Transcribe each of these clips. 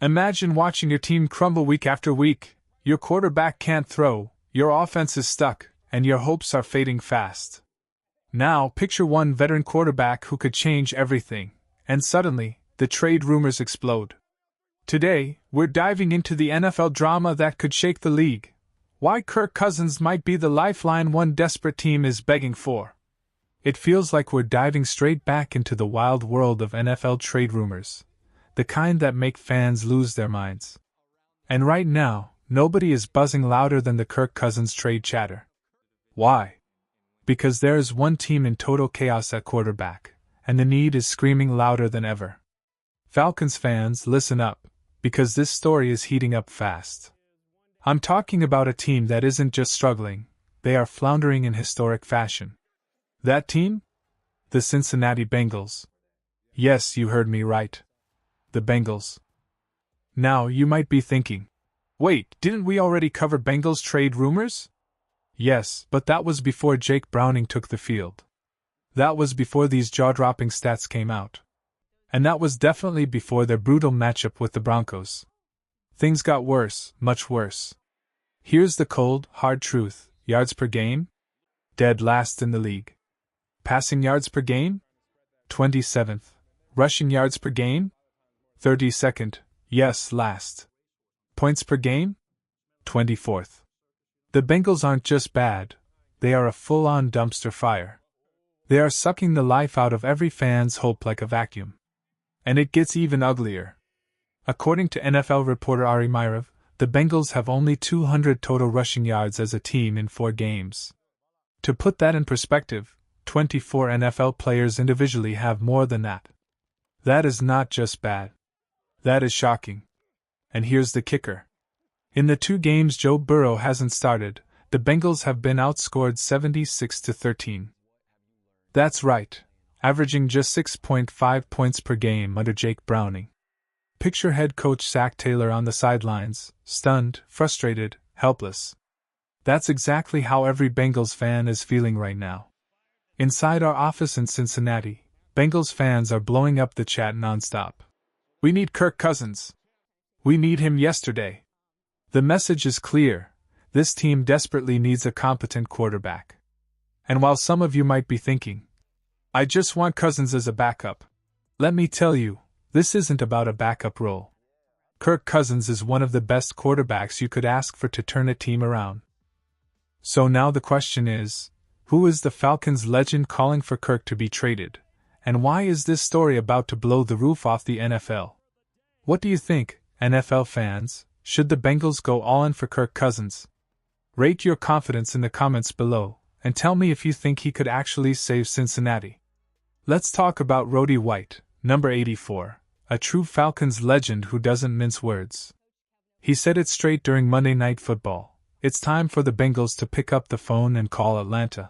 Imagine watching your team crumble week after week. Your quarterback can't throw, your offense is stuck, and your hopes are fading fast. Now, picture one veteran quarterback who could change everything, and suddenly, the trade rumors explode. Today, we're diving into the NFL drama that could shake the league. Why Kirk Cousins might be the lifeline one desperate team is begging for. It feels like we're diving straight back into the wild world of NFL trade rumors, the kind that make fans lose their minds. And right now, nobody is buzzing louder than the Kirk Cousins trade chatter. Why? Because there is one team in total chaos at quarterback, and the need is screaming louder than ever. Falcons fans, listen up, because this story is heating up fast. I'm talking about a team that isn't just struggling, they are floundering in historic fashion. That team? The Cincinnati Bengals. Yes, you heard me right. The Bengals. Now, you might be thinking, wait, didn't we already cover Bengals trade rumors? Yes, but that was before Jake Browning took the field. That was before these jaw-dropping stats came out. And that was definitely before their brutal matchup with the Broncos. Things got worse, much worse. Here's the cold, hard truth. Yards per game? Dead last in the league. Passing yards per game? 27th. Rushing yards per game? 32nd. Yes, last. Points per game? 24th. The Bengals aren't just bad, they are a full-on dumpster fire. They are sucking the life out of every fan's hope like a vacuum. And it gets even uglier. According to NFL reporter Ari Meirov, the Bengals have only 200 total rushing yards as a team in 4 games. To put that in perspective, 24 NFL players individually have more than that. That is not just bad. That is shocking. And here's the kicker. In the 2 games Joe Burrow hasn't started, the Bengals have been outscored 76-13. That's right, averaging just 6.5 points per game under Jake Browning. Picture head coach Zach Taylor on the sidelines, stunned, frustrated, helpless. That's exactly how every Bengals fan is feeling right now. Inside our office in Cincinnati, Bengals fans are blowing up the chat nonstop. We need Kirk Cousins. We need him yesterday. The message is clear. This team desperately needs a competent quarterback. And while some of you might be thinking, I just want Cousins as a backup, let me tell you, this isn't about a backup role. Kirk Cousins is one of the best quarterbacks you could ask for to turn a team around. So now the question is, who is the Falcons legend calling for Kirk to be traded? And why is this story about to blow the roof off the NFL? What do you think, NFL fans? Should the Bengals go all in for Kirk Cousins? Rate your confidence in the comments below, and tell me if you think he could actually save Cincinnati. Let's talk about Roddy White, number 84, a true Falcons legend who doesn't mince words. He said it straight during Monday Night Football. It's time for the Bengals to pick up the phone and call Atlanta.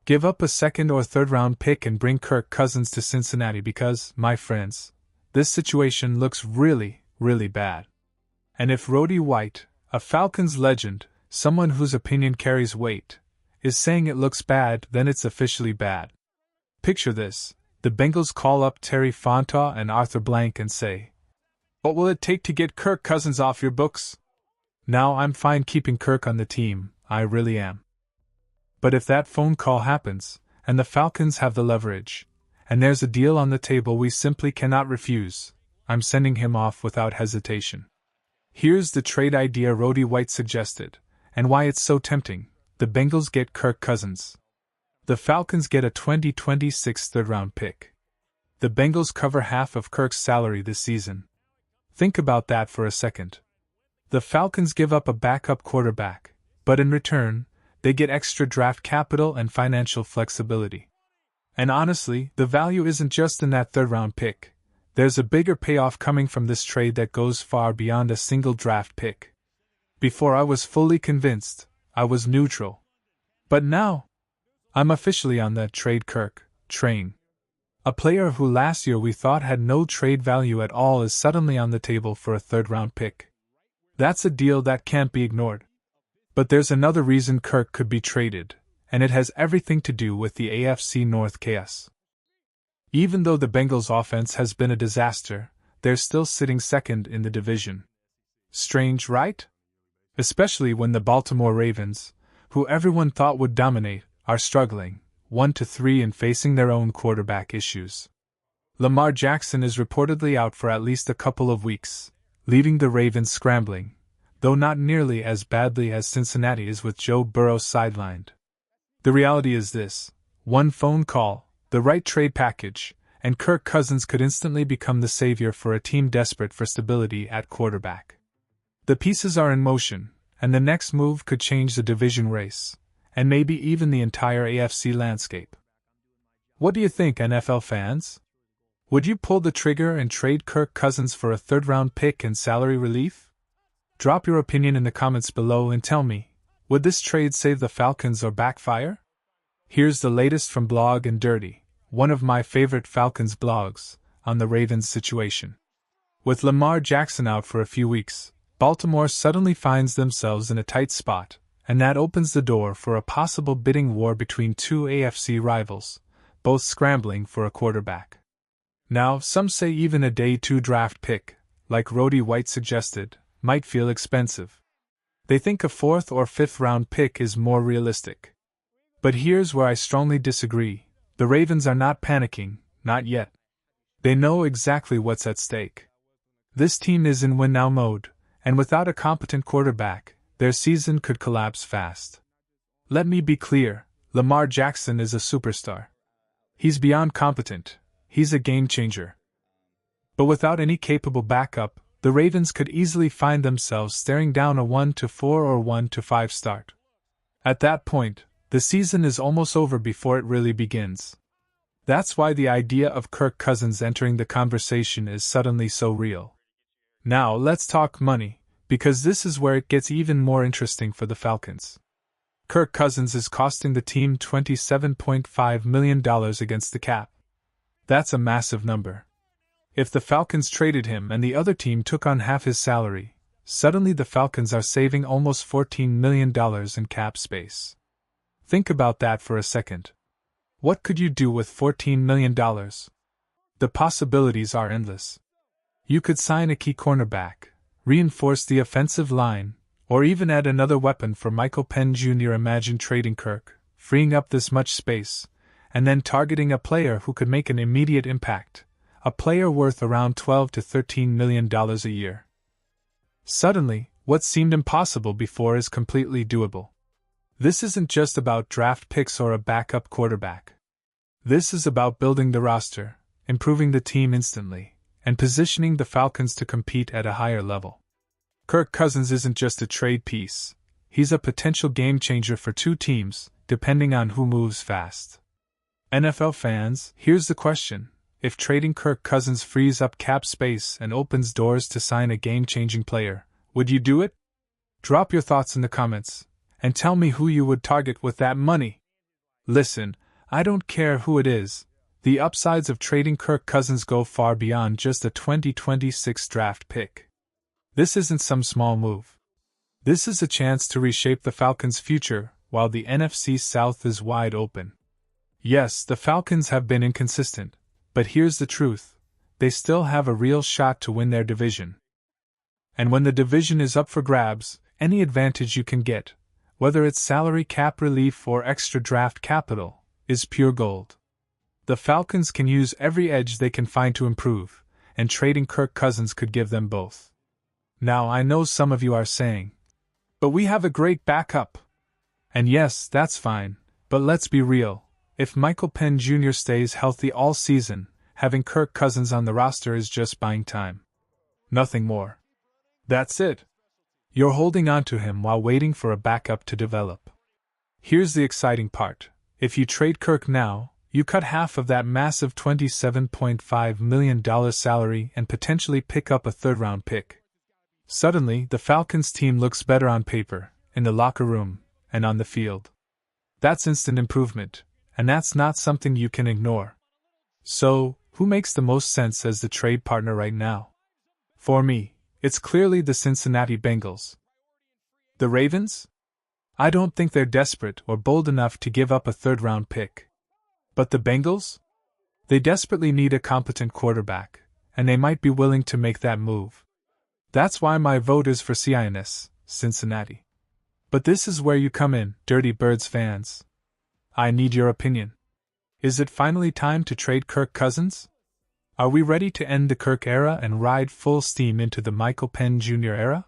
Give up a second or third round pick and bring Kirk Cousins to Cincinnati because, my friends, this situation looks really, really bad. And if Roddy White, a Falcons legend, someone whose opinion carries weight, is saying it looks bad, then it's officially bad. Picture this, the Bengals call up Terry Fontaine and Arthur Blank and say, what will it take to get Kirk Cousins off your books? Now I'm fine keeping Kirk on the team, I really am. But if that phone call happens, and the Falcons have the leverage, and there's a deal on the table we simply cannot refuse, I'm sending him off without hesitation. Here's the trade idea Roddy White suggested, and why it's so tempting. The Bengals get Kirk Cousins. The Falcons get a 2026 third-round pick. The Bengals cover half of Kirk's salary this season. Think about that for a second. The Falcons give up a backup quarterback, but in return, they get extra draft capital and financial flexibility. And honestly, the value isn't just in that third-round pick. There's a bigger payoff coming from this trade that goes far beyond a single draft pick. Before I was fully convinced, I was neutral. But now, I'm officially on that trade Kirk train. A player who last year we thought had no trade value at all is suddenly on the table for a third-round pick. That's a deal that can't be ignored. But there's another reason Kirk could be traded, and it has everything to do with the AFC North chaos. Even though the Bengals' offense has been a disaster, they're still sitting second in the division. Strange, right? Especially when the Baltimore Ravens, who everyone thought would dominate, are struggling, 1-3 and facing their own quarterback issues. Lamar Jackson is reportedly out for at least a couple of weeks, leaving the Ravens scrambling, though not nearly as badly as Cincinnati is with Joe Burrow sidelined. The reality is this: one phone call, the right trade package, and Kirk Cousins could instantly become the savior for a team desperate for stability at quarterback. The pieces are in motion, and the next move could change the division race, and maybe even the entire AFC landscape. What do you think, NFL fans? Would you pull the trigger and trade Kirk Cousins for a third-round pick and salary relief? Drop your opinion in the comments below and tell me, would this trade save the Falcons or backfire? Here's the latest from Blog and Dirty, one of my favorite Falcons blogs, on the Ravens situation. With Lamar Jackson out for a few weeks, Baltimore suddenly finds themselves in a tight spot, and that opens the door for a possible bidding war between two AFC rivals, both scrambling for a quarterback. Now, some say even a day 2 draft pick, like Roddy White suggested, might feel expensive. They think a 4th or 5th round pick is more realistic. But here's where I strongly disagree: the Ravens are not panicking, not yet. They know exactly what's at stake. This team is in win-now mode, and without a competent quarterback, their season could collapse fast. Let me be clear, Lamar Jackson is a superstar. He's beyond competent. He's a game-changer. But without any capable backup, the Ravens could easily find themselves staring down a 1-4 or 1-5 start. At that point, the season is almost over before it really begins. That's why the idea of Kirk Cousins entering the conversation is suddenly so real. Now let's talk money, because this is where it gets even more interesting for the Falcons. Kirk Cousins is costing the team $27.5 million against the cap. That's a massive number. If the Falcons traded him and the other team took on half his salary, suddenly the Falcons are saving almost $14 million in cap space. Think about that for a second. What could you do with $14 million? The possibilities are endless. You could sign a key cornerback, reinforce the offensive line, or even add another weapon for Michael Penn Jr. Imagine trading Kirk, freeing up this much space, and then targeting a player who could make an immediate impact, a player worth around $12 to $13 million a year. Suddenly, what seemed impossible before is completely doable. This isn't just about draft picks or a backup quarterback. This is about building the roster, improving the team instantly, and positioning the Falcons to compete at a higher level. Kirk Cousins isn't just a trade piece, he's a potential game-changer for two teams, depending on who moves fast. NFL fans, here's the question: if trading Kirk Cousins frees up cap space and opens doors to sign a game-changing player, would you do it? Drop your thoughts in the comments, and tell me who you would target with that money. Listen, I don't care who it is, the upsides of trading Kirk Cousins go far beyond just a 2026 draft pick. This isn't some small move. This is a chance to reshape the Falcons' future while the NFC South is wide open. Yes, the Falcons have been inconsistent, but here's the truth: they still have a real shot to win their division. And when the division is up for grabs, any advantage you can get, whether it's salary cap relief or extra draft capital, is pure gold. The Falcons can use every edge they can find to improve, and trading Kirk Cousins could give them both. Now I know some of you are saying, but we have a great backup. And yes, that's fine, but let's be real. If Michael Penn Jr. stays healthy all season, having Kirk Cousins on the roster is just buying time. Nothing more. That's it. You're holding on to him while waiting for a backup to develop. Here's the exciting part: if you trade Kirk now, you cut half of that massive $27.5 million salary and potentially pick up a third-round pick. Suddenly, the Falcons team looks better on paper, in the locker room, and on the field. That's instant improvement, and that's not something you can ignore. So, who makes the most sense as the trade partner right now? For me, it's clearly the Cincinnati Bengals. The Ravens? I don't think they're desperate or bold enough to give up a third-round pick. But the Bengals? They desperately need a competent quarterback, and they might be willing to make that move. That's why my vote is for Cincinnati. But this is where you come in, Dirty Birds fans. I need your opinion. Is it finally time to trade Kirk Cousins? Are we ready to end the Kirk era and ride full steam into the Michael Penn Jr. era?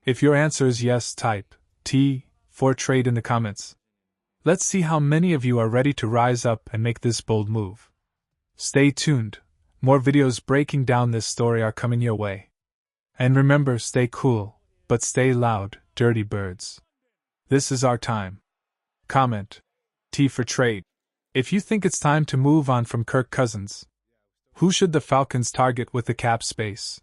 If your answer is yes, type T for trade in the comments. Let's see how many of you are ready to rise up and make this bold move. Stay tuned, more videos breaking down this story are coming your way. And remember, stay cool, but stay loud, Dirty Birds. This is our time. Comment T for trade. If you think it's time to move on from Kirk Cousins, who should the Falcons target with the cap space?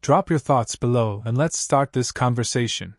Drop your thoughts below and let's start this conversation.